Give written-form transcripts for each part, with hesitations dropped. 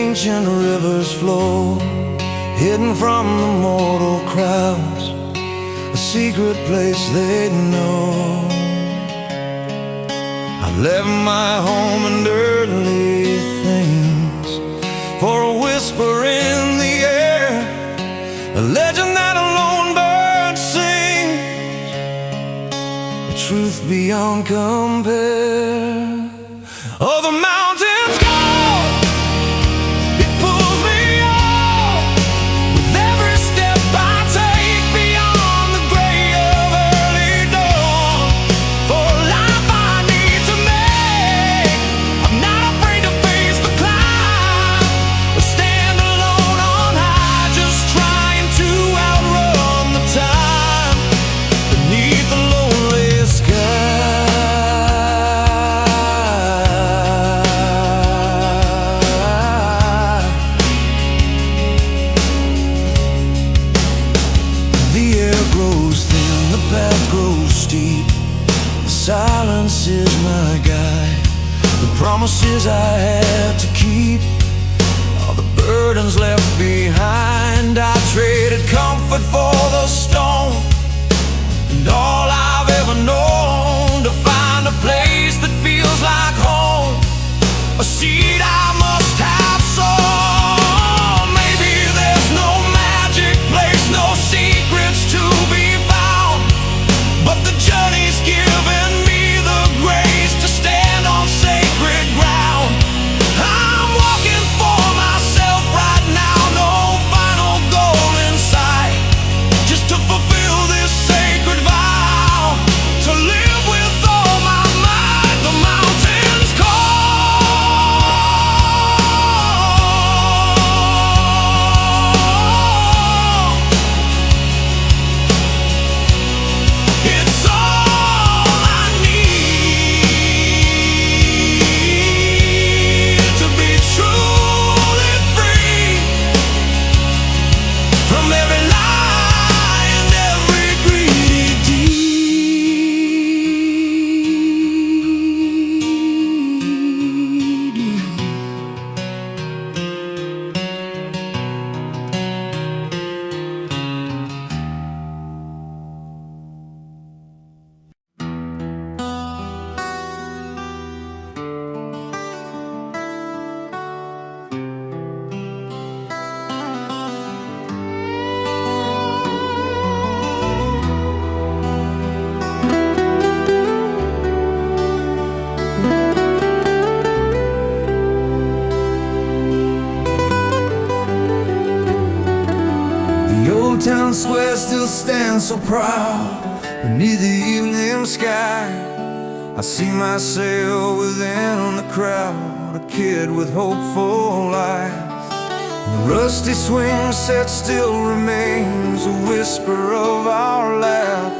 ancient rivers flow, hidden from the mortal crowds, a secret place they know. I left my home and earthly things for a whisper in the air, a legend that a lone bird sings, a truth beyond compare. Oh, the mountains call, it pulls me on with every step I take beyond the gray of early dawn. For a life I need to make, I'm not afraid to face the climb, or stand alone on high, just trying to outrun the time beneath the lonely sky. Silence is my guide, the promises I had to keep, all the burdens left behind. I traded comfort for the storm, and all I've ever known, to find a place that feels like home, a seed I must have sown. Maybe there's no magic place, no secrets to be found, but the journey's given me the grace to stand on sacred ground. I'm walking for myself right now, no final goal in sight, just to fulfill this sacred vow, to live with all my might. The mountains call, it's all I need to be truly free from every lie and every greedy deed. The old town square still stands so proud beneath the evening sky. I see myself within the crowd, a kid with hopeful eyes. The rusty swing set still remains, a whisper of our laugh,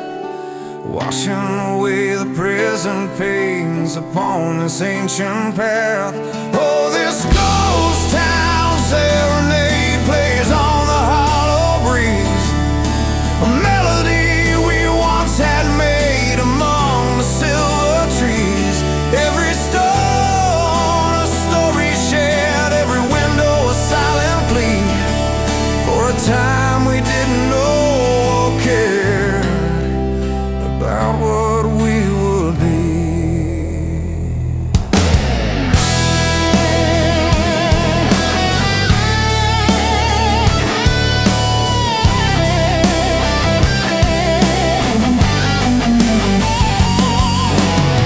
washing away the present pains upon this ancient path. Oh, this ghost town serenade plays on the hollow breeze, a melody we once had made among the silver trees. Every stone a story shared, every window a silent plea for a time we didn't know or cared about what we would be.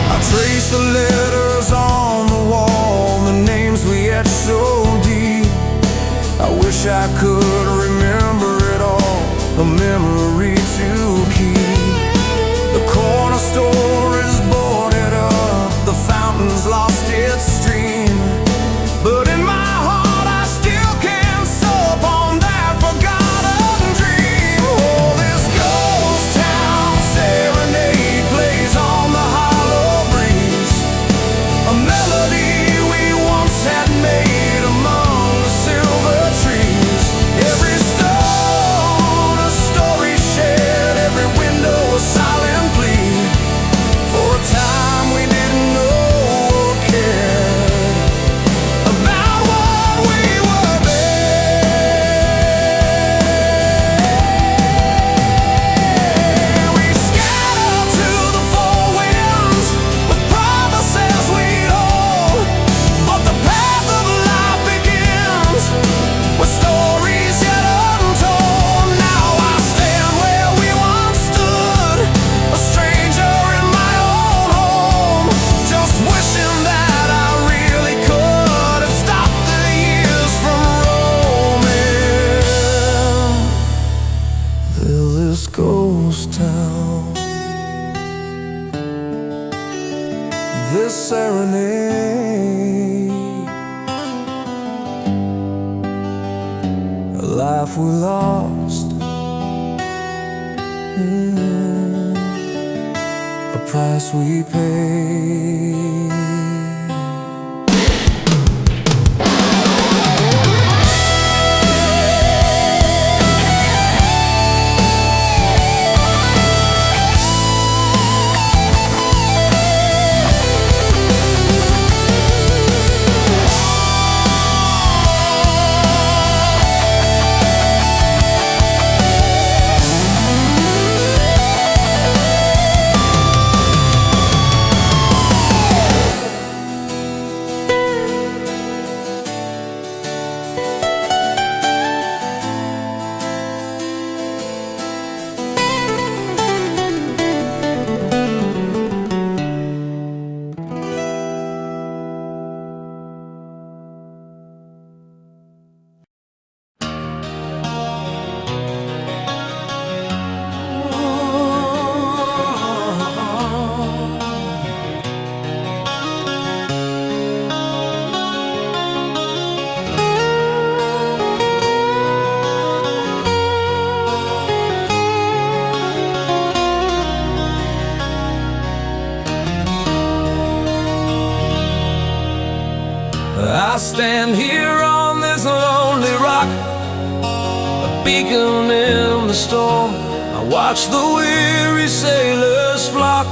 I trace the letters on the wall, the names we etched so deep. I wish I could remember it all, a memory to keep. The corner store is boarded up, the fountain's lost its stream, but in my heart I still can't sup on that forgotten dream. Oh, this ghost town serenade plays on the hollow breeze, a melody we once had made among the silver trees. life we lost, a price we pay. I stand here on this lonely rock, a beacon in the storm. I watch the weary sailors flock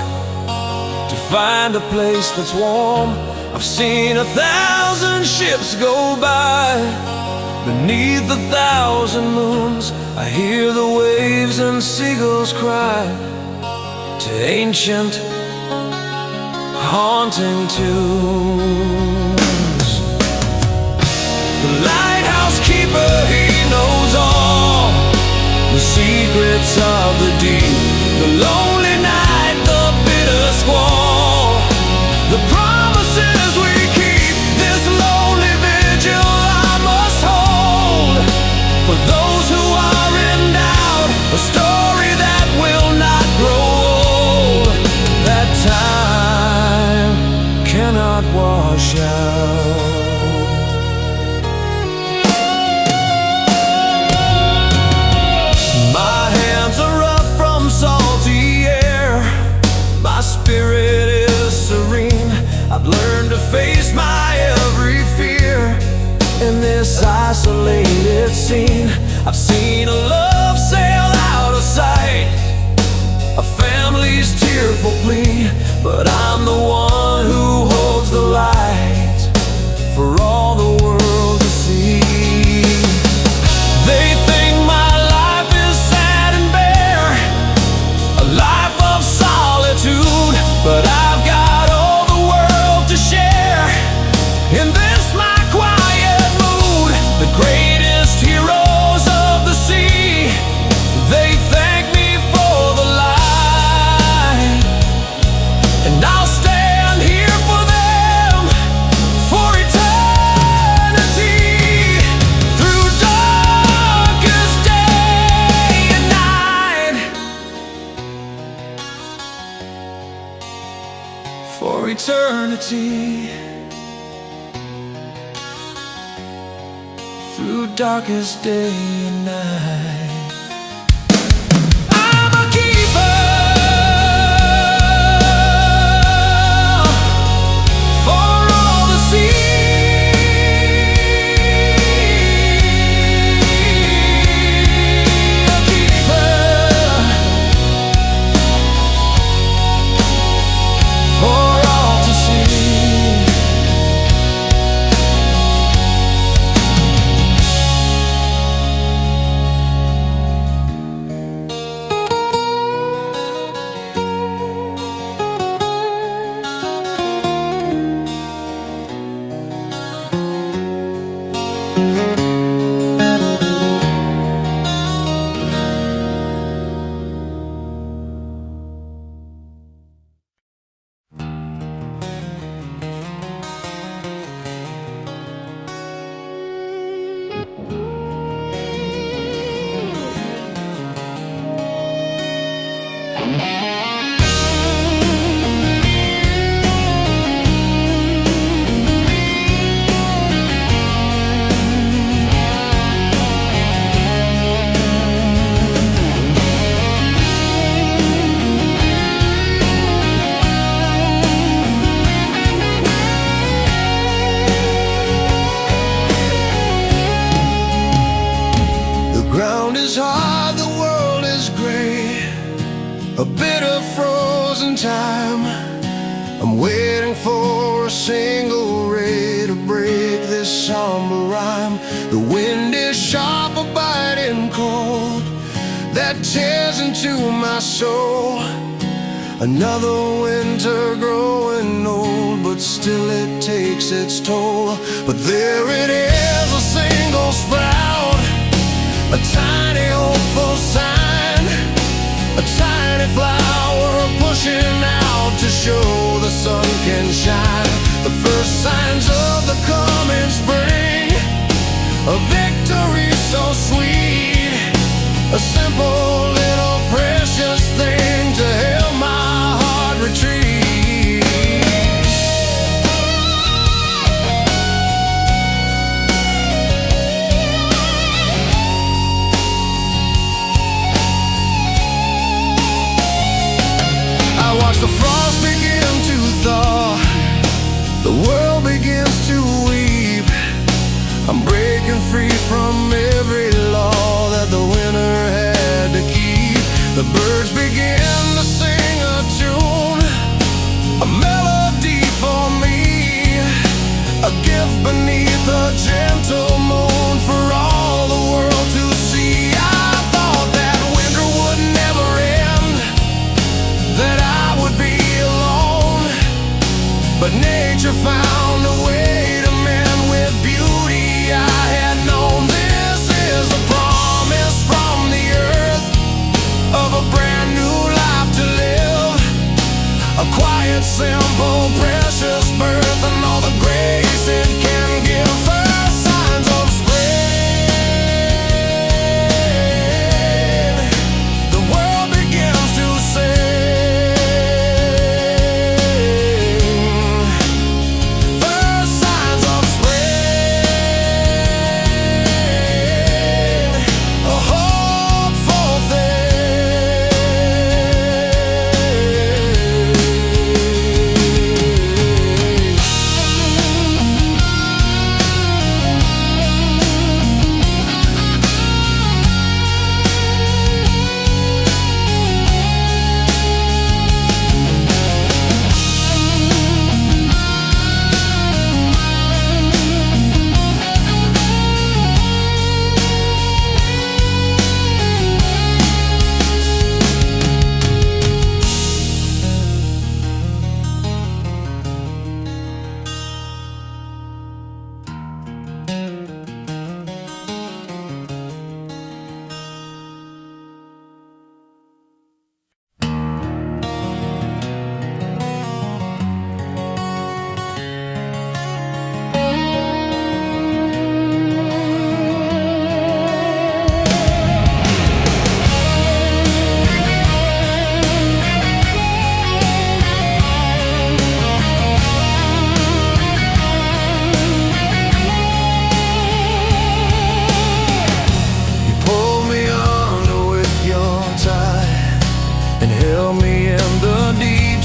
to find a place that's warm. I've seen 1,000 ships go by beneath 1,000 moons. I hear the waves and seagulls cry to ancient, haunting tunes. The lighthouse keeper, he knows all the secrets of the deep. The lonely night, the bitter squall, the promises we keep. This lonely vigil I must hold for those who are in doubt. A story that will not grow old, that time cannot wash out. Spirit is serene. I've learned to face my every fear in this isolated scene. I've seen a love sail out of sight, a family's tearful plea, but I'm the one who holds the light for all the world to see. They think my life is sad and bare, a life of solitude, but I've got all the world to share in this my quiet mood. The greatest heroes of the sea, they thank me for the light, and I'll stand here for them for eternity, through darkest day and night, for eternity, through darkest day and night. I'm a keeper for all the sea, a keeper for all to see. a bit of frozen time. I'm waiting for a single ray to break this somber rhyme. The wind is sharp, a biting cold that tears into my soul. Another winter growing old, but still it takes its toll. But there it is, a single sprout, a tiny hopeful sign, a tiny flower pushing out to show the sun can shine. The first signs of the coming spring, a victory so sweet, a simple little precious thing to help my heart retreat. I watch the frost begin to thaw, the world begins to weep. I'm breaking free from every law that the winter had to keep. The birds begin to sing a tune, a melody for me, a gift beneath a gentle moon for all the world to see. I thought that winter would never end, that I would be alone, but nature found a way to mend with beauty I had known. This is a promise from the earth of a brand new life to live, a quiet, simple, precious birth, and all the grace it can give. First signs of spring, the world begins to sing. First signs of spring, a hopeful thing.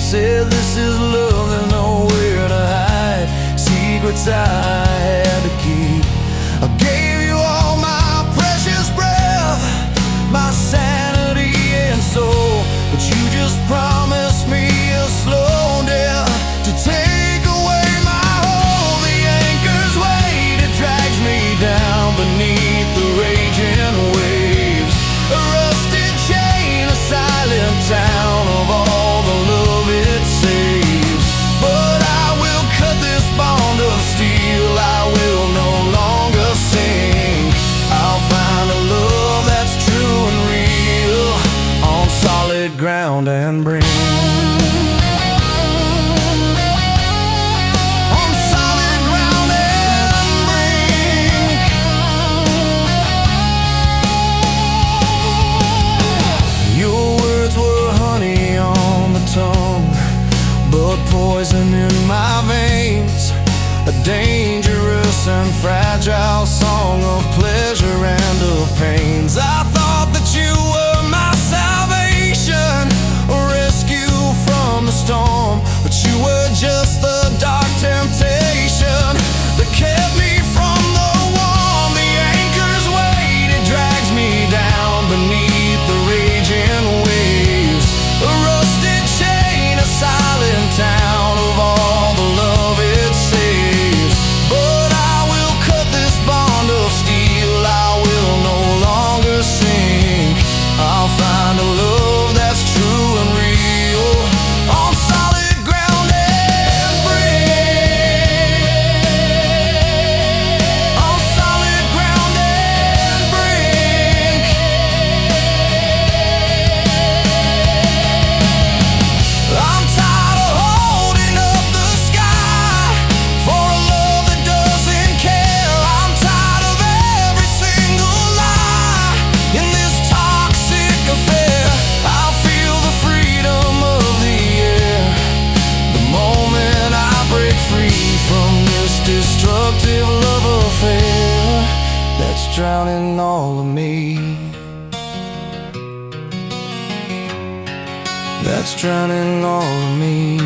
Said this is love, there's nowhere to hide, secrets I had to keep. I gave you all my precious breath, my sanity and soul, but you just promised me a slow death to take away my hold. The anchor's weight, it drags me down beneath the raging waves, a rusted chain, a silent town of all the love it saves. But I will cut this bond of steel, I will no longer sink. I'll find a love that's true and real on solid ground and bring. On solid ground and brink. Your words were honey on the tongue, but poison in my veins, a dangerous and fragile song of pleasure and of pains. I thought that you were my salvation, a rescue from the storm, but you were just the dark temptation that kept me from the warm. The anchor's weight, it drags me down beneath the raging waves, a drowning all of me. That's drowning all of me.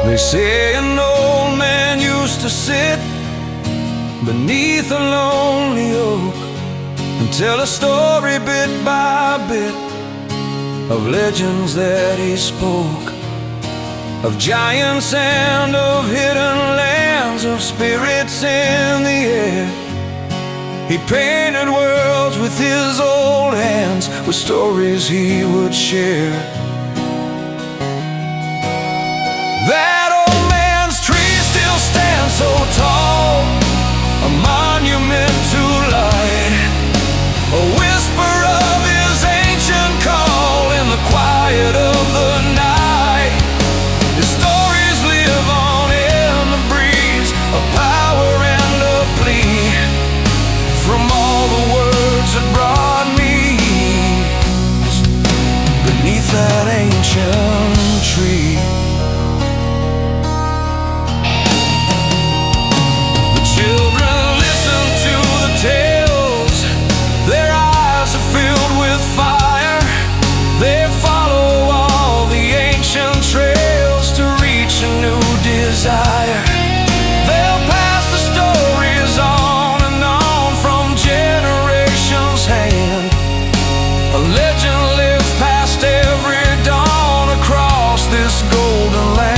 They say an old man used to sit beneath a lonely oak and tell a story bit by bit of legends that he spoke, of giants and of hidden lands, of spirits in the air. He painted worlds with his old hands, with stories he would share. That old man's tree still stands so tall, a monument to light, a whisper of his ancient call in the quiet of the night. His stories live on in the breeze, a power and a plea from all the words that brought me beneath that ancient tree. Children listen to the tales, their eyes are filled with fire. They follow all the ancient trails to reach a new desire. They'll pass the stories on and on from generations' hand. A legend lives past every dawn across this golden land.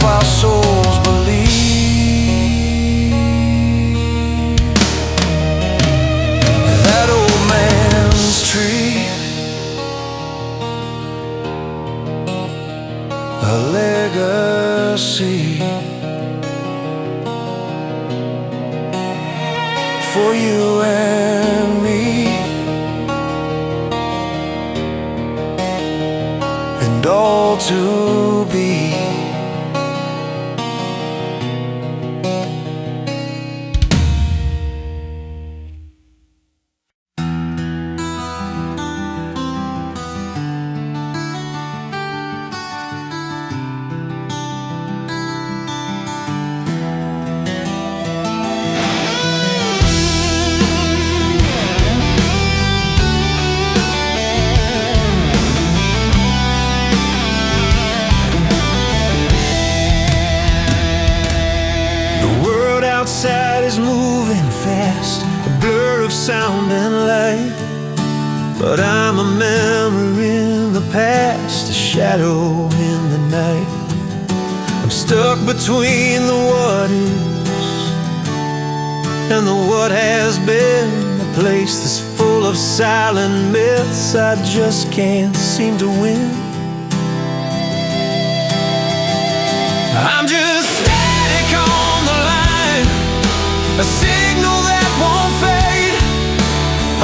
Our souls believe. That old man's tree, a legacy for you and me, and all to be. Outside is moving fast, a blur of sound and light, but I'm a memory in the past, a shadow in the night. stuck between the what is and the what has been. A place that's full of silent myths I just can't seem to win. I'm just static on the line, a signal that won't fade,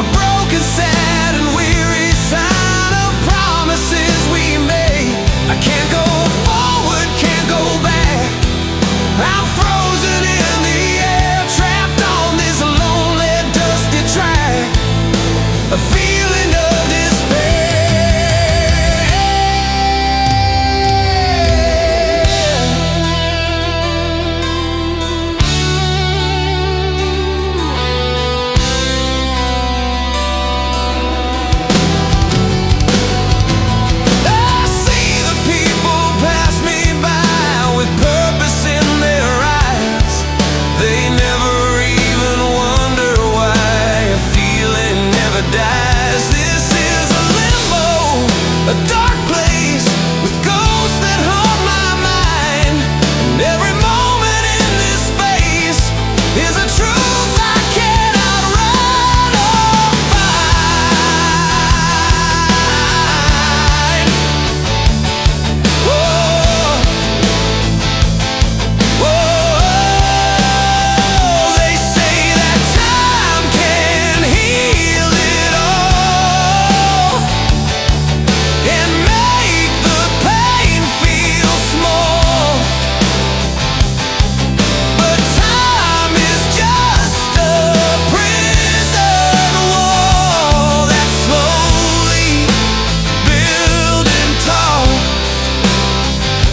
a broken, sad and weary sign of promises we made. I can't go forward, can't go back. I'm frozen in the air, trapped on this lonely, dusty track, a feeling of despair. I see the people pass me by with purpose in their eyes. They never even wonder why a feeling never dies. This is a limbo, a dark place with ghosts that haunt my mind. And every moment in this space is a truth I cannot run or find. Whoa, whoa, they say that time can heal it all and make the pain feel small. But time is just a prison wall that's slowly building tall.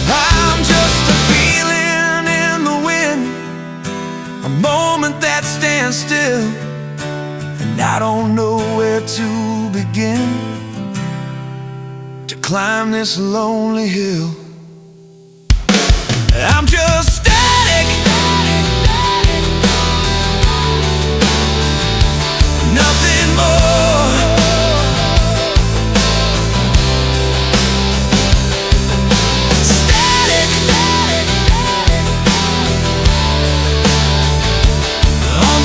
I'm just a feeling in the wind, a moment that stands still, and I don't know where to begin to climb this lonely hill. I'm just static, nothing more. Static on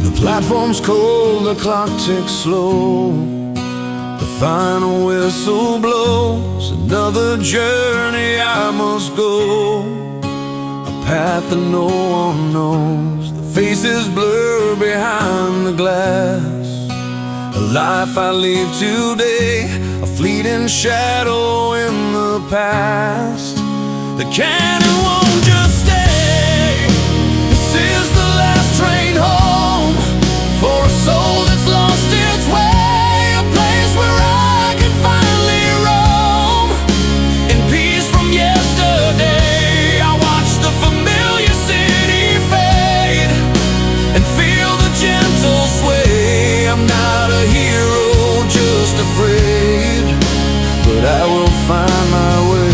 the platform's cold, the clock ticks slow, the final whistle blows. Another journey I must go, a path that no one knows. The faces blur behind the glass, a life I live today, a fleeting shadow in the past. The cannon won't just stay. This is the last train home for a soul that's lost its way, a place where I can finally roam in peace from yesterday. I watch the familiar city fade and feel the gentle sway. I'm not a hero, just afraid, but I will find my way.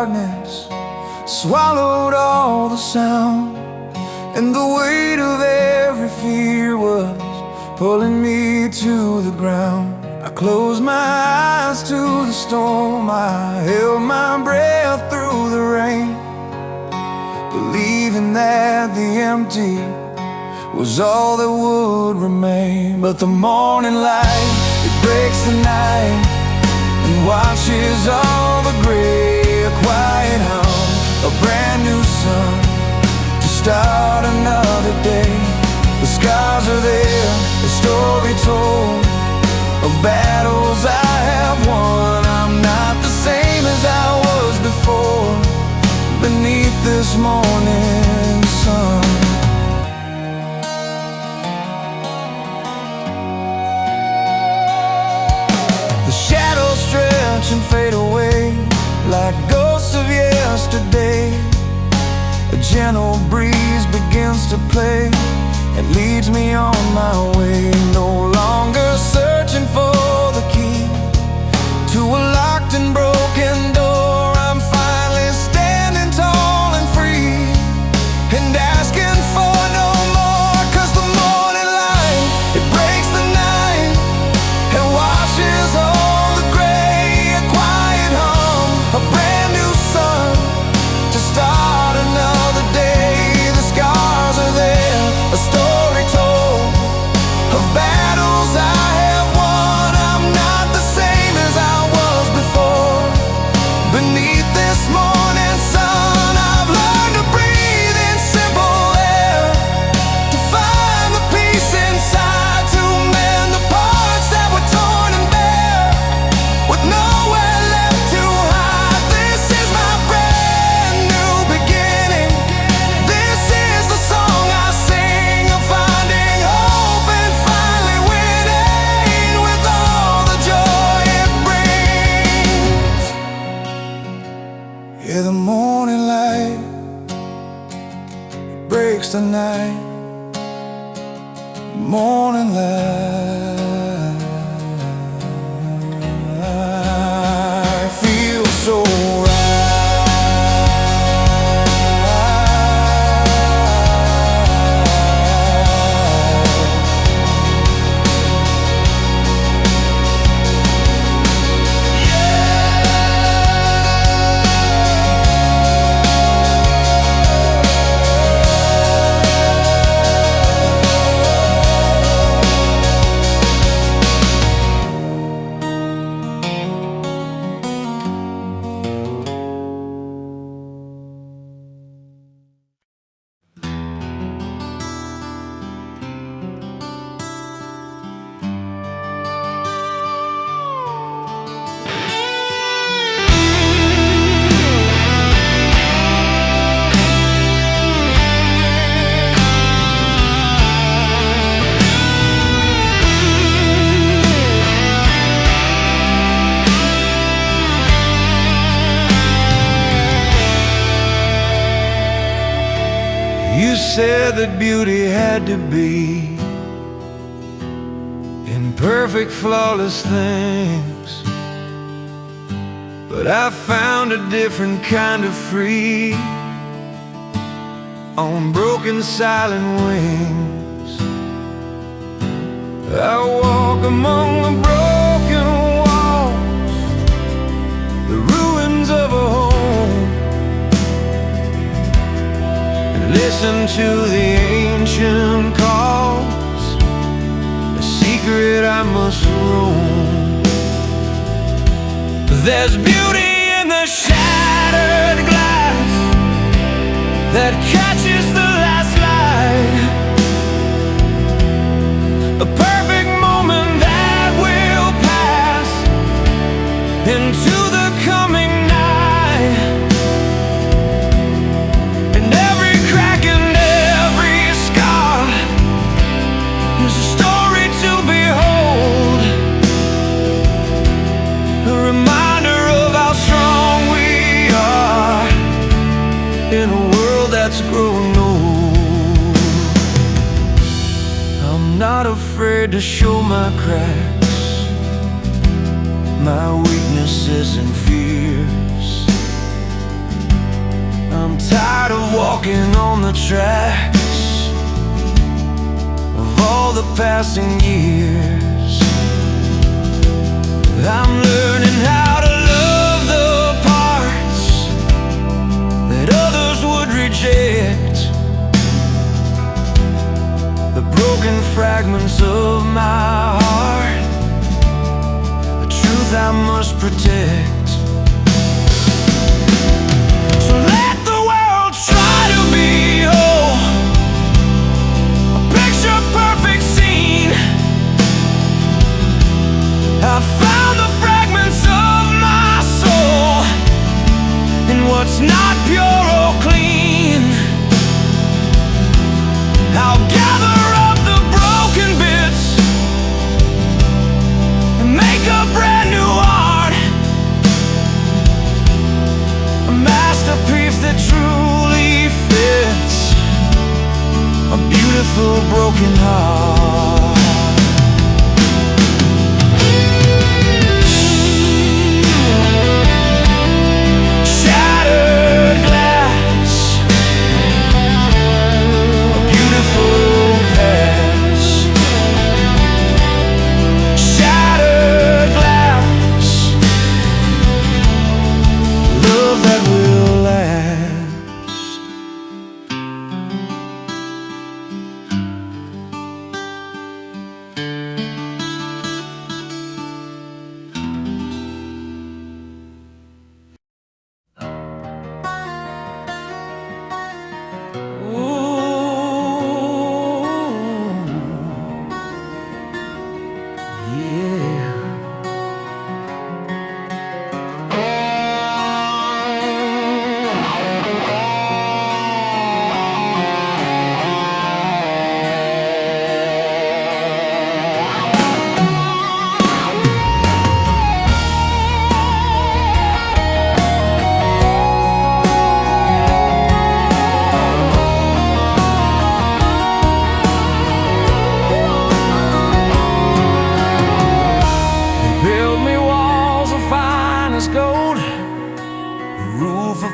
darkness swallowed all the sound, and the weight of every fear was pulling me to the ground. I closed my eyes to the storm, I held my breath through the rain, believing that the empty was all that would remain. But the morning light, it breaks the night and washes all the gray. A quiet hum, a brand new sun to start another day. The scars are there, the story told of battles I have won. I'm not the same as I was before beneath this morning sun. The shadows stretch and fade away like ghosts of yesterday. A gentle breeze begins to play and leads me on my way. No longer searching for the key to a locked and broken door. I'm finally standing tall and free and asking for no more. 'Cause the morning light, it breaks the night and washes all the gray. A quiet hum, a brand new sun to start another day. The scars are there, a story told of battles I have won. I'm not the same as I was before beneath this morning sun. I've learned to breathe in simple air, to find the peace inside, to mend the parts that were torn and bare with nowhere left to hide. This is my brand new beginning. This is the song I sing of finding hope and finally winning with all the joy it brings. Yeah, the morning light, it breaks the night. Morning light, I feel so right. You said that beauty had to be in perfect, flawless things, but I found a different kind of free on broken, silent wings. I walk among the broken walls, the ruins of a home, listen to the ancient calls, a secret I must roam. There's beauty in the shattered glass that catches the last light, a perfect moment that will pass into the coming night. And every crack and every scar is a story to behold, a reminder of how strong we are in a world that's growing old. I'm not afraid to show my cracks, my weaknesses and fears. I'm tired of walking on the tracks of all the passing years. I'm learning how to love the parts that others would reject, the broken fragments of my heart, the truth I must protect. So let the world try to be whole, a picture perfect scene. I found the fragments of my soul in what's not pure or clean. I'll gather up the broken bits and make a brand new art, a masterpiece that truly fits a beautiful broken heart. Shattered glass, a beautiful past. Shattered glass, love that will last.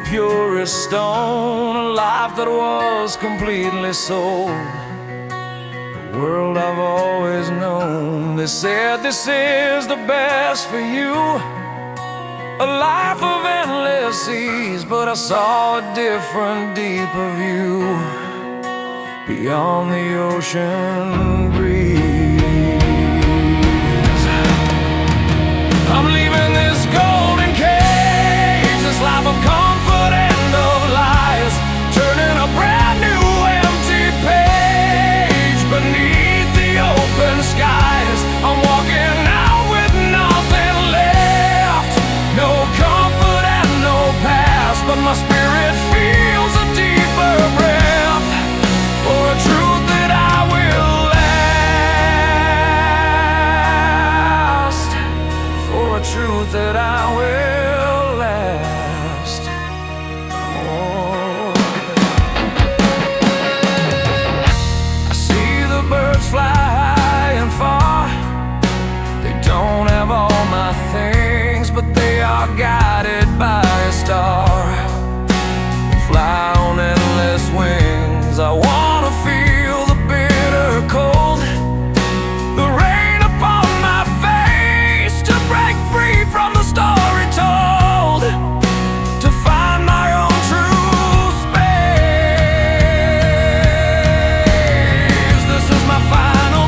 Purest stone, a life that was completely sold, the world I've always known. They said this is the best for you, a life of endless seas, but I saw a different, deeper view beyond the ocean breeze. I'm leaving this golden cage, this life of comfort and of lies, turning a brand new empty page beneath the open skies. I'm walking out with nothing left, no comfort and no past, but my spirit feels a deeper breath for a truth that I will last, for a truth that I will last. Oh. I see the birds fly high and far. They don't have all my things, but they are guided by a star. They fly on endless wings. I wanna feel the bitter cold, the rain upon my face, to break free from the story told, to find my own true space. This is my final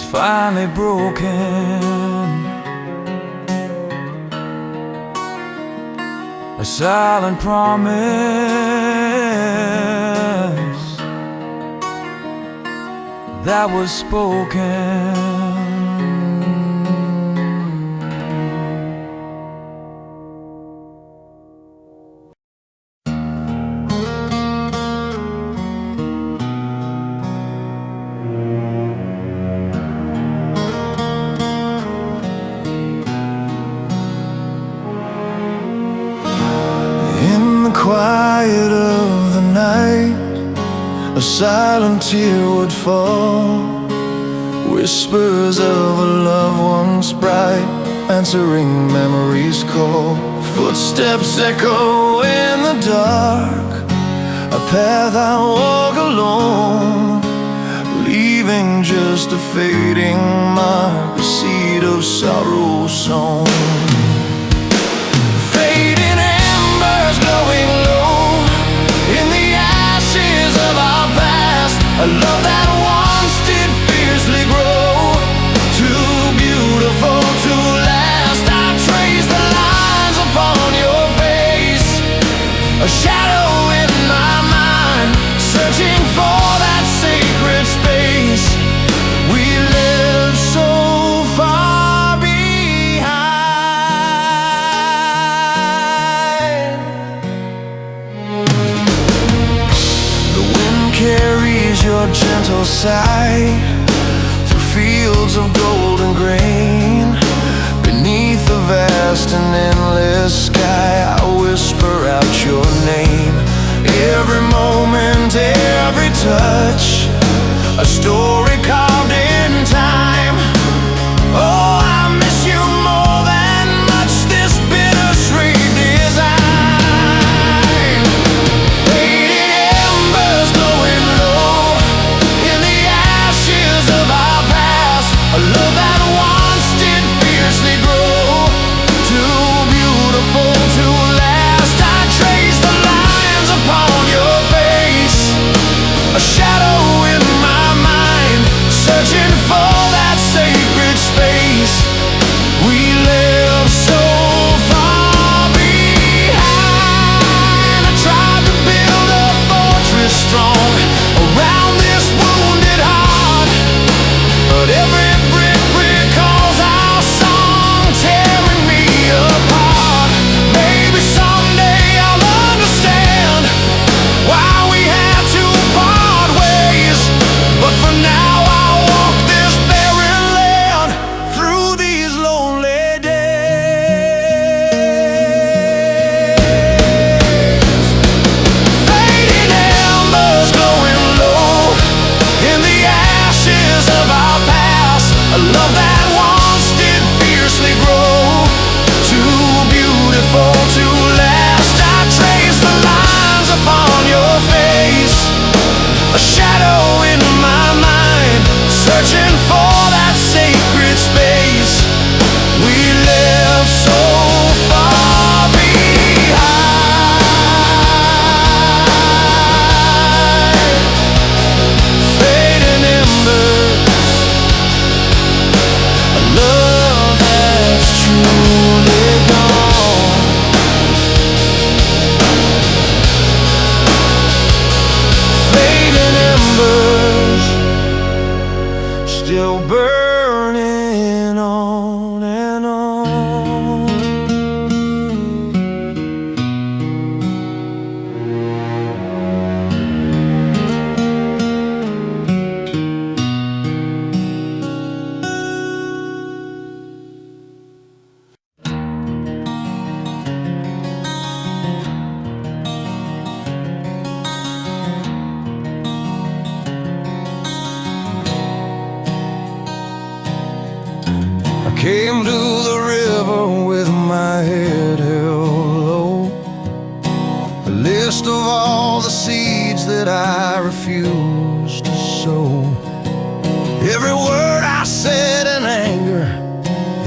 finally broken. A silent promise that was spoken. Quiet of the night, a silent tear would fall, whispers of a loved one's bright, answering memories call. Footsteps echo in the dark, a path I walk alone, leaving just a fading mark, a seed of sorrow sown. Fading embers glowing low in the ashes of our past, a love that once did fiercely grow, too beautiful to last. I trace the lines upon your face, a shadow in my mind, searching for that sacred space. We live so far behind. The wind carries your gentle sigh through fields of golden grain. Beneath the vast and endless sky, I whisper out your name. Every moment, every touch, a story carved in time. Oh, I miss you more than much, this bittersweet design. Fading embers glowing low in the ashes of our past, a love that once did fiercely grow, too beautiful to last. I trace the lines upon your face, a shadow in my mind, searching for that sacred space. We live so far behind. I tried to build a fortress strong around this wounded heart, but every brick calls our song, tearing me apart. Maybe someday I'll understand why we had to part ways, but for now I'll walk this barren land through these lonely days. Fading embers glowing low in the ashes of our past, a love that once did fiercely grow, too beautiful to last. I trace the lines upon your face, a shadow in my mind, searching for that sacred space. We live so far behind. Fading embers, a love that's truly gone. Fading embers, still burning on and on. I came to the river with my head held low, a list of all the seeds that I refused to sow. Every word I said in anger,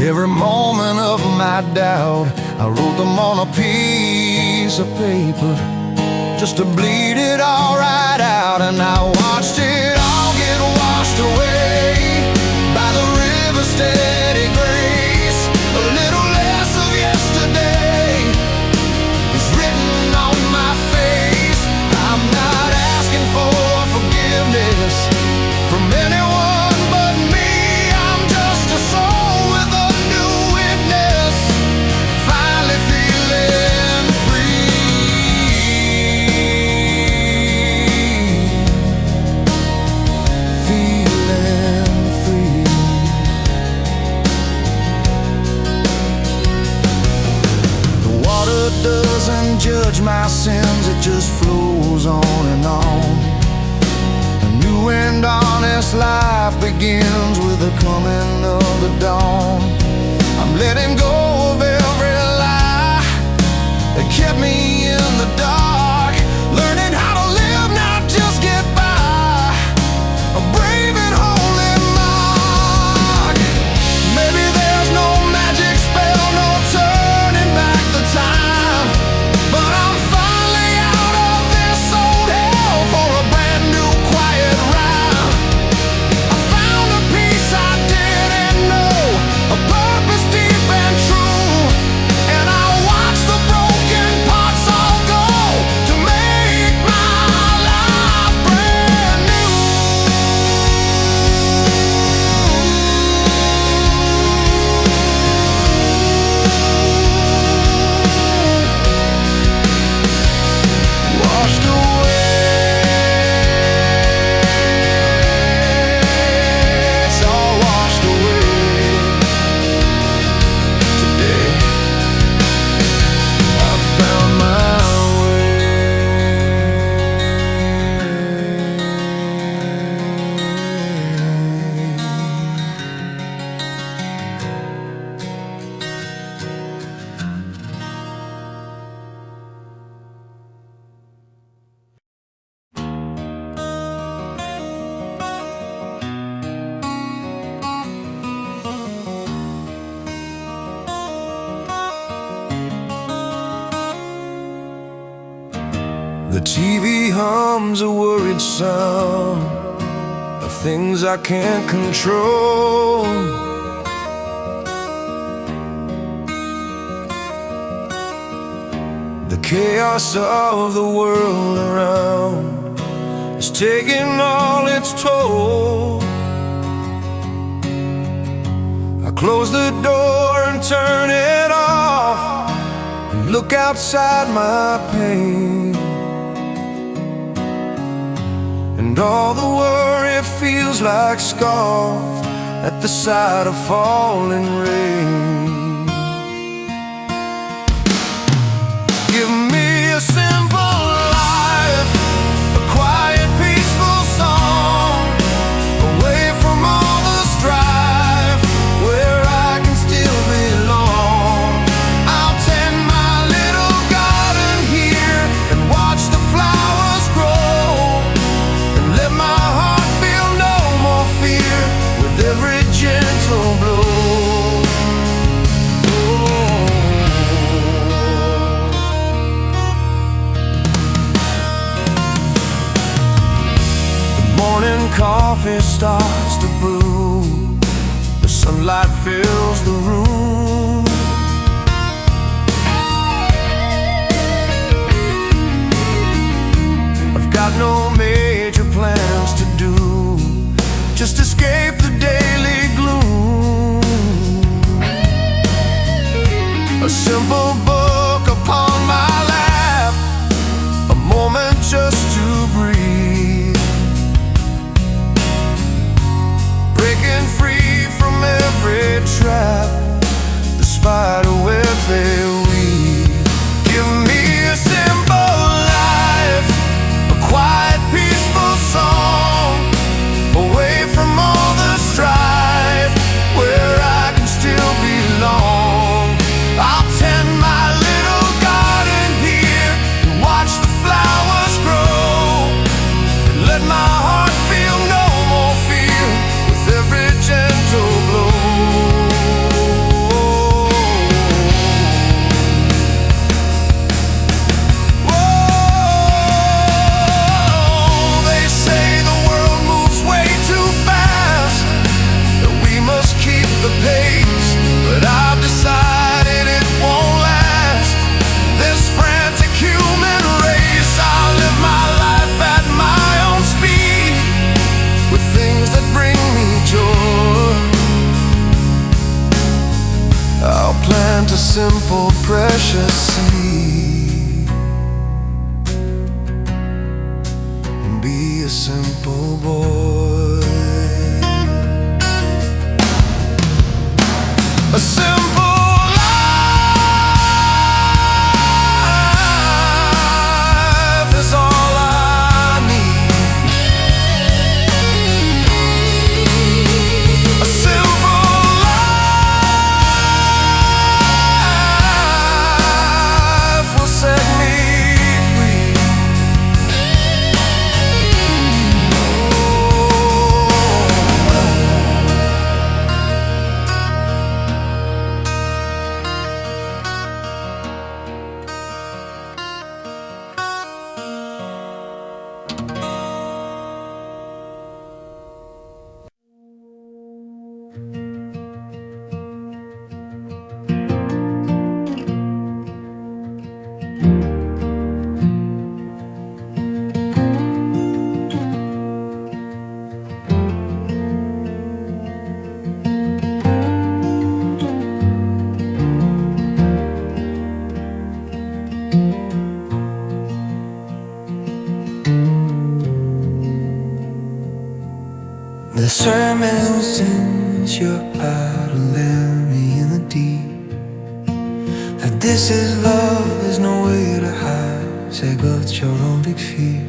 every moment of my doubt, I wrote them on a piece of paper just to bleed it all right out. And I watched it all get washed away by sins, it just flows on and on. A new and honest life begins with the coming of the dawn. I'm letting go of every lie that kept me in the dark, learning how to live, not just get by, a brave and holy mark. Maybe there's no magic spell, no turning back the time, but I'm finally out of this old hell for a brand new quiet ride. I found a peace I didn't know, a purpose deep and true, and I watch the broken parts all go to make my life brand new. Washed away, it's all washed away today. I found my The TV hums a worried sound of things I can't control. The chaos of the world around is taking all its toll. I close the door and turn it off and look outside my pain. And all the worry feels like scarf at the sight of falling rain. Give me a simple life, a quiet, peaceful song, away from all the strife, where I can still belong. I'll tend my little garden here and watch the flowers grow, and let my heart feel no more fear with every gentle blow. Morning coffee starts to brew, the sunlight fills the room. I've got no major plans to do, just escape the daily gloom. A simple book upon my lap, a moment just to breathe, breaking free from every trap the spider webs they weave. Give me a simple life, a quiet, peaceful song, away from all the strife, where I can still belong. I'll tend my little garden here and watch the flowers grow, and let my heart feel no more fear with every gentle blow. Whoa, they say the world moves way too fast, that we must keep the pace, but I've decided it won't last. This frantic human race, I'll live my life at my own speed, with things that bring me joy. I'll plant a simple, precious seed and be a simple boy. A simple life. and land me in the deep. That this is love, there's no way to hide. Say, but your own big fear.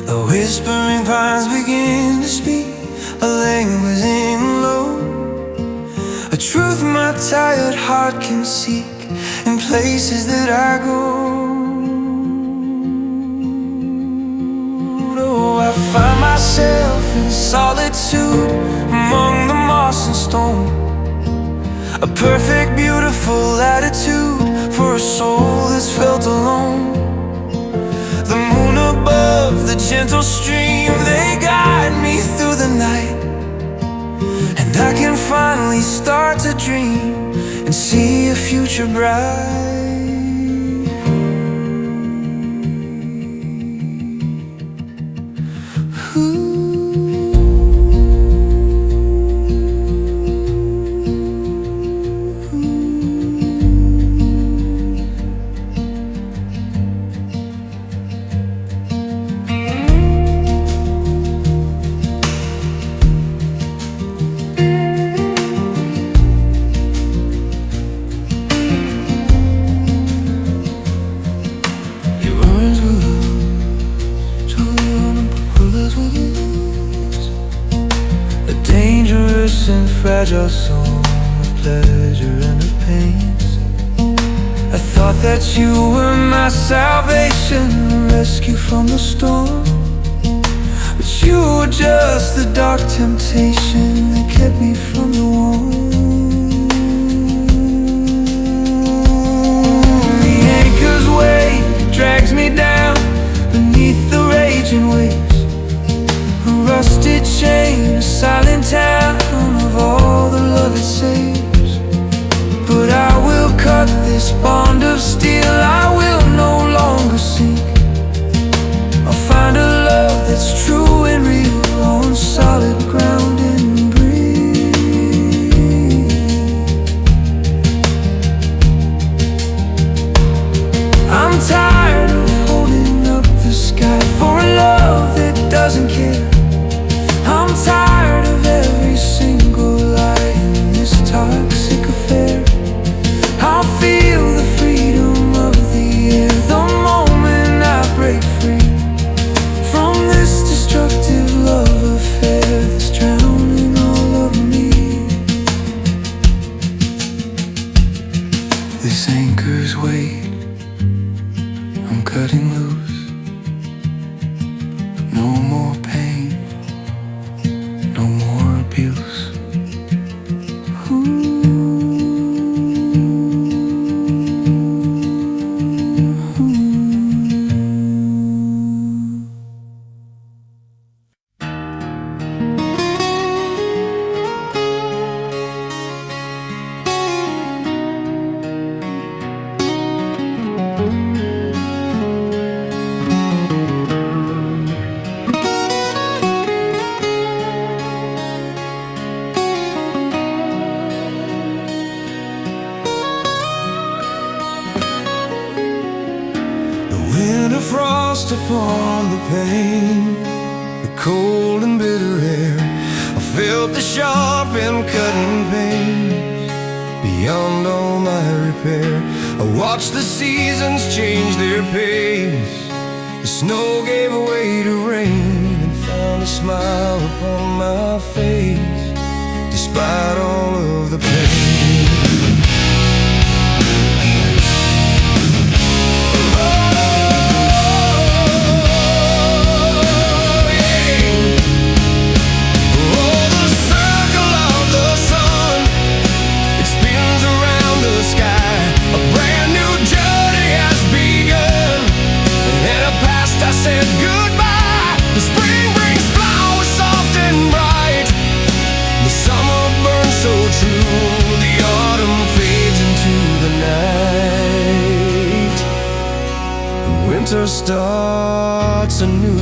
The whispering pines begin to speak a language in low, a truth my tired heart can seek in places that I go. Oh, I find myself in solitude among the moss and stone, a perfect, beautiful attitude for a soul that's felt alone. The moon above, the gentle stream, they guide me through the night, and I can finally start to dream and see a future bright. Fragile song of pleasure and of pains. I thought that you were my salvation, a rescue from the storm, but you were just the dark temptation that kept me from the warm. The anchor's weight drags me down beneath the raging waves, a rusted chain, a silent town of all the love it saves. But I will cut this bond of steel, I will no longer sink. I'll find a love that's true and real on solid ground and breathe. I'm tired of holding up the sky for a love that doesn't care. I'm tired of every single lie in this toxic affair. I'll feel the freedom of the air the moment I break free from this destructive love affair that's drowning all of me. This anchor's weight, I'm cutting loose. No more pain, no more abuse. Frost upon the pane, the cold and bitter air. I felt the sharp and cutting pains beyond all my repair. I watched the seasons change their pace. The snow gave way to rain and found a smile upon my face, despite all of the pain. Winter starts anew.